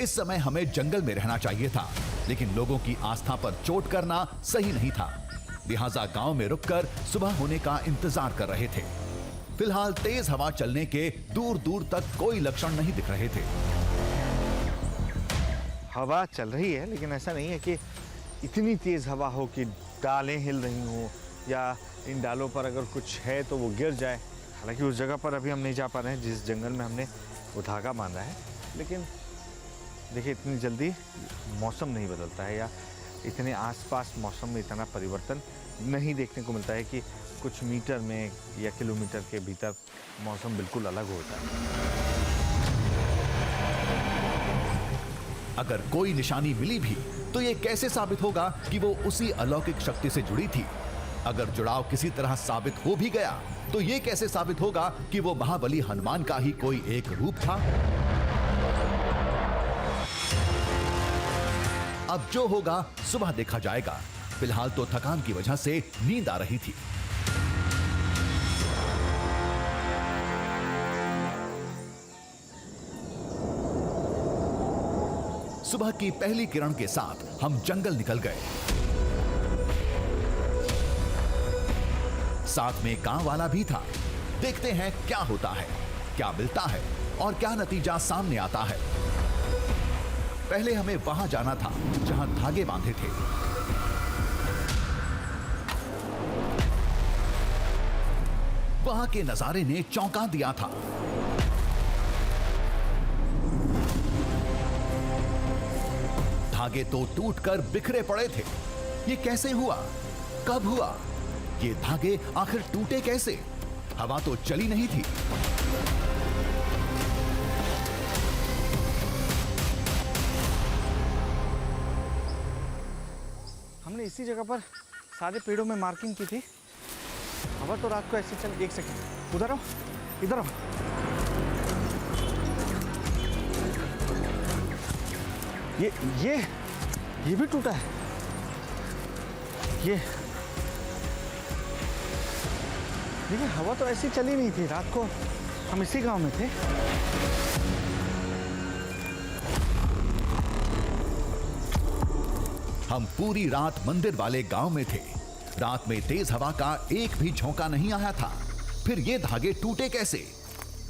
इस समय हमें जंगल में रहना चाहिए था, लेकिन लोगों की आस्था पर चोट करना सही नहीं था। लिहाजा गांव में रुककर सुबह होने का इंतजार कर रहे थे। फिलहाल तेज हवा चलने के दूर दूर तक कोई लक्षण नहीं दिख रहे थे। हवा चल रही है, लेकिन ऐसा नहीं है कि इतनी तेज हवा हो कि डालें हिल रही हों या इन डालों पर अगर कुछ है तो वो गिर जाए। हालांकि उस जगह पर अभी हम नहीं जा पा रहे हैं जिस जंगल में हमने वो धागा बांधा है, लेकिन देखिए इतनी जल्दी मौसम नहीं बदलता है या इतने आसपास मौसम में इतना परिवर्तन नहीं देखने को मिलता है कि कुछ मीटर में या किलोमीटर के भीतर मौसम बिल्कुल अलग होता है। अगर कोई निशानी मिली भी तो ये कैसे साबित होगा कि वो उसी अलौकिक शक्ति से जुड़ी थी? अगर जुड़ाव किसी तरह साबित हो भी गया तो ये कैसे साबित होगा कि वो महाबली हनुमान का ही कोई एक रूप था? अब जो होगा सुबह देखा जाएगा। फिलहाल तो थकान की वजह से नींद आ रही थी। सुबह की पहली किरण के साथ हम जंगल निकल गए। साथ में गांव वाला भी था। देखते हैं क्या होता है, क्या मिलता है और क्या नतीजा सामने आता है। पहले हमें वहां जाना था जहां धागे बांधे थे। वहां के नजारे ने चौंका दिया था। धागे तो टूटकर बिखरे पड़े थे। ये कैसे हुआ? कब हुआ? ये धागे आखिर टूटे कैसे? हवा तो चली नहीं थी। हमने इसी जगह पर सारे पेड़ों में मार्किंग की थी। हवा तो रात को ऐसे चल, देख सकें। उधर आओ, इधर आओ। ये भी टूटा है। ये देखिए, हवा तो ऐसी चली नहीं थी। रात को हम इसी गांव में थे। हम पूरी रात मंदिर वाले गांव में थे। रात में तेज हवा का एक भी झोंका नहीं आया था। फिर ये धागे टूटे कैसे?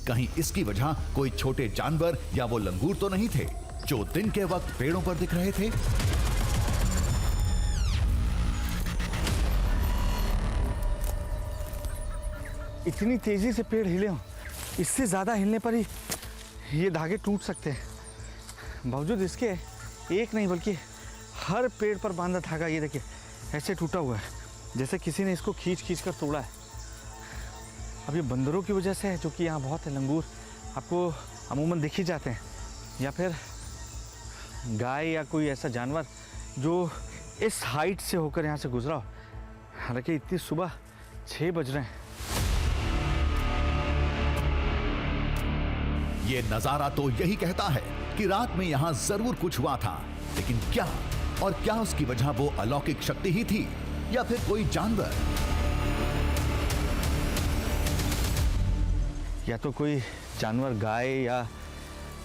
कहीं इसकी वजह कोई छोटे जानवर या वो लंगूर तो नहीं थे जो दिन के वक्त पेड़ों पर दिख रहे थे? इतनी तेजी से पेड़ हिले हों, इससे ज्यादा हिलने पर ही ये धागे टूट सकते हैं। बावजूद इसके एक नहीं बल्कि हर पेड़ पर बांधा धागा ये देखिए ऐसे टूटा हुआ है, जैसे किसी ने इसको खींच खींच कर तोड़ा है। अब ये बंदरों की वजह से है, जो कि यहाँ बहुत है। लंगूर आपको अमूमन दिख ही जाते हैं, या फिर गाय या कोई ऐसा जानवर जो इस हाइट से होकर यहाँ से गुजरा हो। हालांकि इतनी सुबह 6 बज रहे हैं। ये नजारा तो यही कहता है कि रात में यहां जरूर कुछ हुआ था, लेकिन क्या? और क्या उसकी वजह वो अलौकिक शक्ति ही थी या फिर कोई जानवर? या तो कोई जानवर, गाय या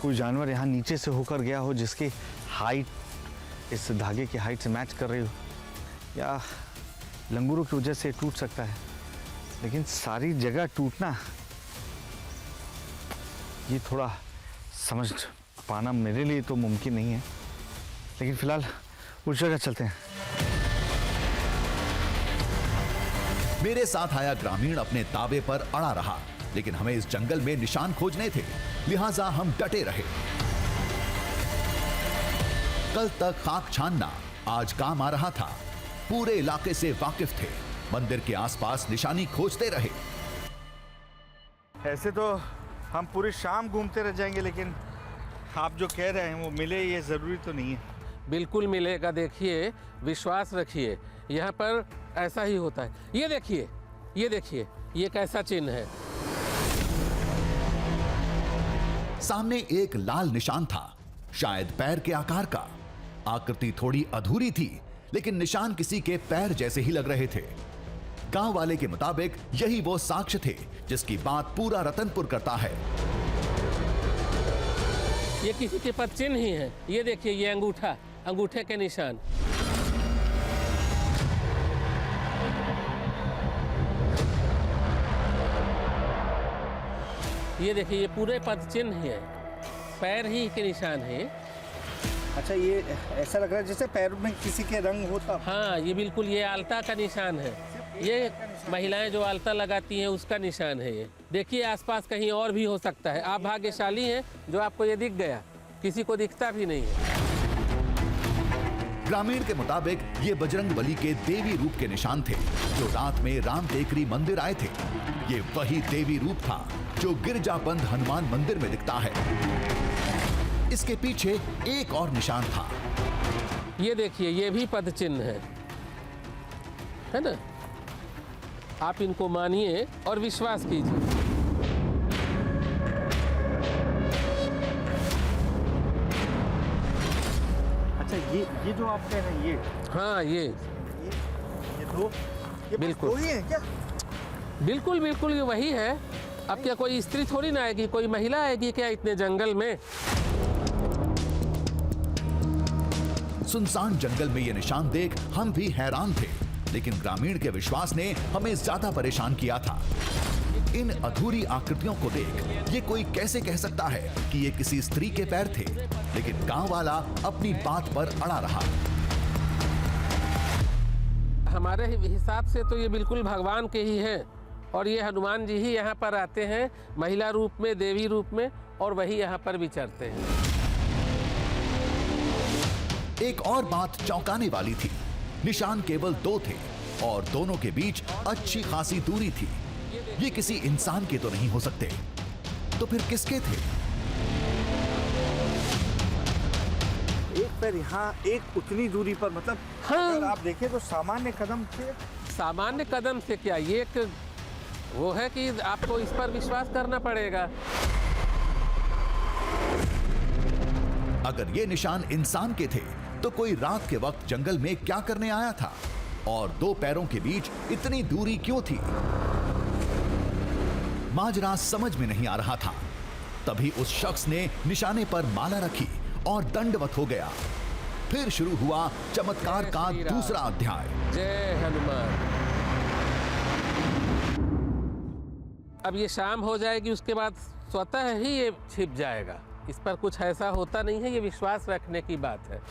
कोई जानवर यहाँ नीचे से होकर गया हो जिसकी हाइट इस धागे की हाइट से मैच कर रही हो, या लंगूरों की वजह से टूट सकता है। लेकिन सारी जगह टूटना, ये थोड़ा समझ पाना मेरे लिए तो मुमकिन नहीं है। लेकिन फिलहाल उस जगह चलते हैं। मेरे साथ आया ग्रामीण अपने दावे पर अड़ा रहा, लेकिन हमें इस जंगल में निशान खोजने थे, लिहाजा हम डटे रहे। कल तक खाक छानना आज काम आ रहा था। पूरे इलाके से वाकिफ थे। मंदिर के आसपास निशानी खोजते रहे। ऐसे तो हम पूरी शाम घूमते रह जाएंगे, लेकिन आप जो कह रहे हैं वो मिले, ये ज़रूरी तो नहीं है। बिल्कुल मिलेगा। देखिए, विश्वास रखिए, यहाँ पर ऐसा ही होता है। ये देखिए, ये देखिए, ये कैसा चिन्ह है। सामने एक लाल निशान था, शायद पैर के आकार का। आकृति थोड़ी अधूरी थी, लेकिन निशान किसी के पैर जैसे ही लग रहे थे। गांव वाले के मुताबिक यही वो साक्ष्य थे जिसकी बात पूरा रतनपुर करता है। ये किसी के पद चिन्ह ही है। ये देखिए, ये अंगूठा, अंगूठे के निशान। ये देखिए, ये पूरे पद चिन्ह ही है, पैर ही के निशान है। अच्छा, ये ऐसा लग रहा है जैसे पैर में किसी के रंग होता। हाँ, ये बिल्कुल, ये आलता का निशान है। ये महिलाएं जो आलता लगाती हैं उसका निशान है। ये देखिए, आसपास कहीं और भी हो सकता है। आप भाग्यशाली हैं जो आपको ये दिख गया, किसी को दिखता भी नहीं है। ग्रामीण के मुताबिक ये बजरंगबली के देवी रूप के निशान थे जो रात में राम टेकरी मंदिर आए थे। ये वही देवी रूप था जो गिरजाबंद हनुमान मंदिर में दिखता है। इसके पीछे एक और निशान था। ये देखिए, ये भी पद चिन्ह है ना। आप इनको मानिए और विश्वास कीजिए। अच्छा, ये जो आप कह रहे हैं, ये हाँ, ये दो, ये बिल्कुल। दो ही है क्या? बिल्कुल बिल्कुल, ये वही है। अब क्या कोई स्त्री थोड़ी ना आएगी, कोई महिला आएगी क्या इतने जंगल में? सुनसान जंगल में ये निशान देख हम भी हैरान थे, लेकिन ग्रामीण के विश्वास ने हमें ज्यादा परेशान किया था। इन अधूरी आकृतियों को देख ये कोई कैसे कह सकता है कि ये किसी स्त्री के पैर थे, लेकिन गांव वाला अपनी बात पर अड़ा रहा। हमारे हिसाब से तो ये बिल्कुल भगवान के ही हैं, और ये हनुमान जी ही यहाँ पर आते हैं महिला रूप में, देवी रूप में, और वही यहाँ पर विचरते हैं। एक और बात चौंकाने वाली थी, निशान केवल दो थे और दोनों के बीच अच्छी खासी दूरी थी। ये किसी इंसान के तो नहीं हो सकते, तो फिर किसके थे? एक पैर यहाँ, एक उतनी दूरी पर, मतलब हाँ। अगर आप देखें तो सामान्य कदम से। सामान्य कदम से क्या, ये एक वो है कि आपको इस पर विश्वास करना पड़ेगा। अगर ये निशान इंसान के थे तो कोई रात के वक्त जंगल में क्या करने आया था, और दो पैरों के बीच इतनी दूरी क्यों थी? माजरा समझ में नहीं आ रहा था। तभी उस शख्स ने निशाने पर माला रखी और दंडवत हो गया। फिर शुरू हुआ चमत्कार का दूसरा अध्याय। जय हनुमान। अब ये शाम हो जाएगी, उसके बाद स्वतः ही ये छिप जाएगा। इस पर कुछ ऐसा होता नहीं है, ये विश्वास रखने की बात है।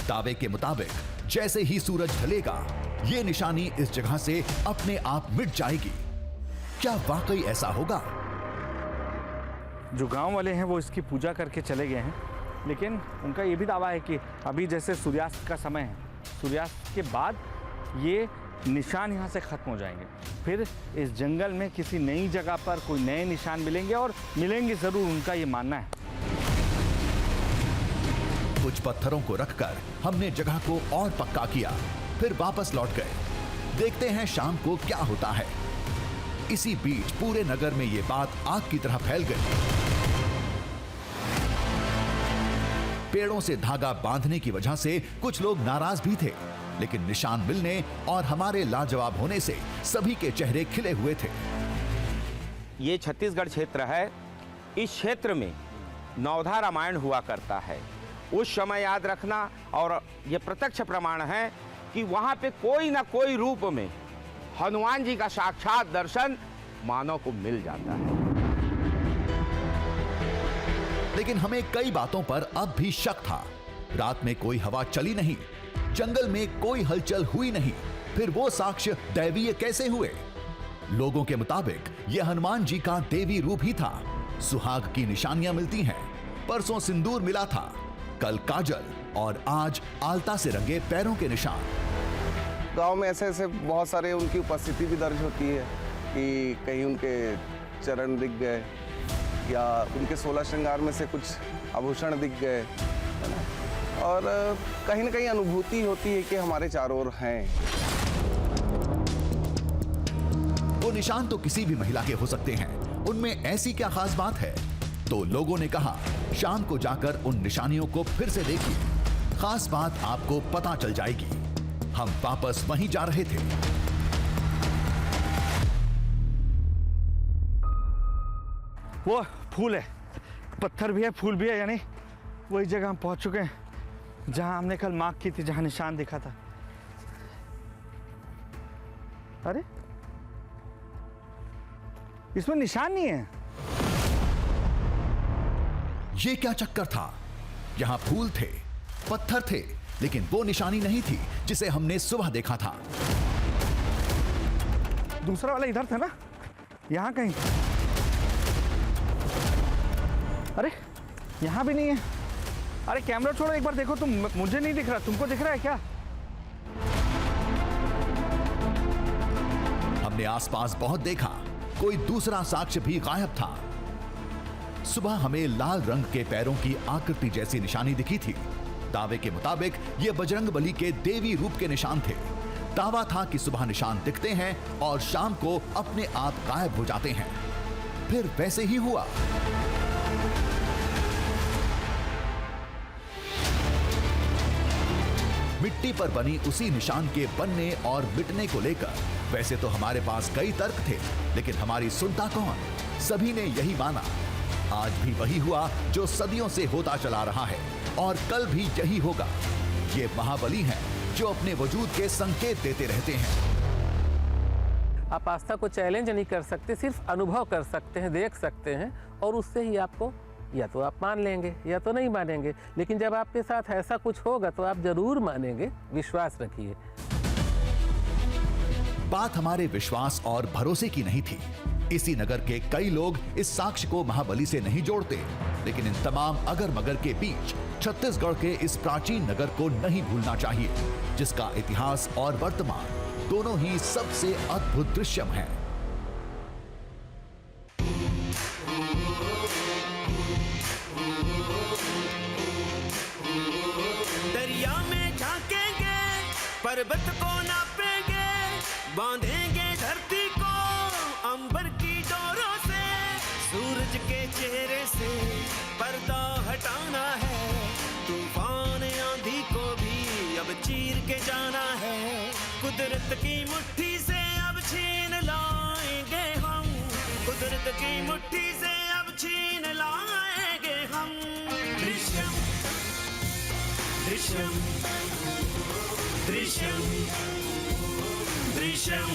दावे के मुताबिक जैसे ही सूरज ढलेगा ये निशानी इस जगह से अपने आप मिट जाएगी। क्या वाकई ऐसा होगा? जो गांव वाले हैं वो इसकी पूजा करके चले गए हैं, लेकिन उनका ये भी दावा है कि अभी जैसे सूर्यास्त का समय है, सूर्यास्त के बाद ये निशान यहाँ से खत्म हो जाएंगे। फिर इस जंगल में किसी नई जगह पर कोई नए निशान मिलेंगे, और मिलेंगे ज़रूर, उनका ये मानना है। कुछ पत्थरों को रखकर हमने जगह को और पक्का किया, फिर वापस लौट गए। देखते हैं शाम को क्या होता है। इसी बीच पूरे नगर में ये बात आग की तरह फैल गई। पेड़ों से धागा बांधने की वजह से कुछ लोग नाराज भी थे, लेकिन निशान मिलने और हमारे लाजवाब होने से सभी के चेहरे खिले हुए थे। ये छत्तीसगढ़ क्षेत्र है। इस क्षेत्र में नवधा रामायण हुआ करता है। उस समय याद रखना, और ये प्रत्यक्ष प्रमाण है कि वहाँ पे कोई ना कोई रूप में हनुमान जी का साक्षात दर्शन मानव को मिल जाता है। लेकिन हमें कई बातों पर अब भी शक था। रात में कोई हवा चली नहीं, जंगल में कोई हलचल हुई नहीं, फिर वो साक्ष्य दैवीय कैसे हुए? लोगों के मुताबिक यह हनुमान जी का देवी रूप ही था। सुहाग की निशानियां मिलती हैं, परसों सिंदूर मिला था, कल काजल, और आज आलता से रंगे पैरों के निशान। गांव में ऐसे ऐसे बहुत सारे उनकी उपस्थिति भी दर्ज होती है कि कहीं उनके चरण दिख गए, या उनके 16 श्रृंगार में से कुछ आभूषण दिख गए, है ना? और कहीं ना कहीं अनुभूति होती है कि हमारे चारों ओर हैं। वो निशान तो किसी भी महिला के हो सकते हैं, उनमें ऐसी क्या खास बात है? तो लोगों ने कहा शाम को जाकर उन निशानियों को फिर से देखिए, खास बात आपको पता चल जाएगी। हम वापस वहीं जा रहे थे। वो फूल है, पत्थर भी है, फूल भी है, यानी वही जगह हम पहुंच चुके हैं जहां हमने कल मार्क की थी, जहां निशान दिखा था। अरे इसमें निशान नहीं है। ये क्या चक्कर था? यहां फूल थे, पत्थर थे, लेकिन वो निशानी नहीं थी जिसे हमने सुबह देखा था। दूसरा वाला इधर था ना, यहां कहीं। अरे यहां भी नहीं है। अरे कैमरा छोड़ो, एक बार देखो तुम, मुझे नहीं दिख रहा, तुमको दिख रहा है क्या? हमने आसपास बहुत देखा, कोई दूसरा साक्ष्य भी गायब था। सुबह हमें लाल रंग के पैरों की आकृति जैसी निशानी दिखी थी। दावे के मुताबिक ये बजरंगबली के देवी रूप के निशान थे। दावा था कि सुबह निशान दिखते हैं और शाम को अपने आप गायब हो जाते हैं। फिर वैसे ही हुआ। मिट्टी पर बनी उसी निशान के बनने और मिटने को लेकर वैसे तो हमारे पास कई तर्क थे, लेकिन हमारी सुनता कौन? सभी ने यही माना। आज भी वही हुआ जो सदियों से होता चला रहा है और कल भी यही होगा। ये महाबली हैं जो अपने वजूद के संकेत देते रहते हैं। आप आस्था को चैलेंज नहीं कर सकते, सिर्फ अनुभव कर सकते हैं, देख सकते हैं, और उससे ही आपको या तो आप मान लेंगे या तो नहीं मानेंगे। लेकिन जब आपके साथ ऐसा कुछ होगा तो आप जरूर मानेंगे, विश्वास रखिए। बात हमारे विश्वास और भरोसे की नहीं थी। इसी नगर के कई लोग इस साक्ष्य को महाबली से नहीं जोड़ते, लेकिन इन तमाम अगर मगर के बीच छत्तीसगढ़ के इस प्राचीन नगर को नहीं भूलना चाहिए, जिसका इतिहास और वर्तमान दोनों ही सबसे अद्भुत दृश्यम है। दरिया में झांकेंगे, पर्वत को नापेंगे, बांधेंगे धरती को अंबर की डोरों से, सूरज के चेहरे से पर्दा हटाना है, तूफान आंधी को भी अब चीर के जाना है, कुदरत की मुट्ठी से अब छीन लाएंगे हम, कुदरत की मुट्ठी से अब छीन लाएंगे हम। दृश्यम दृश्यम दृश्यम दृश्यम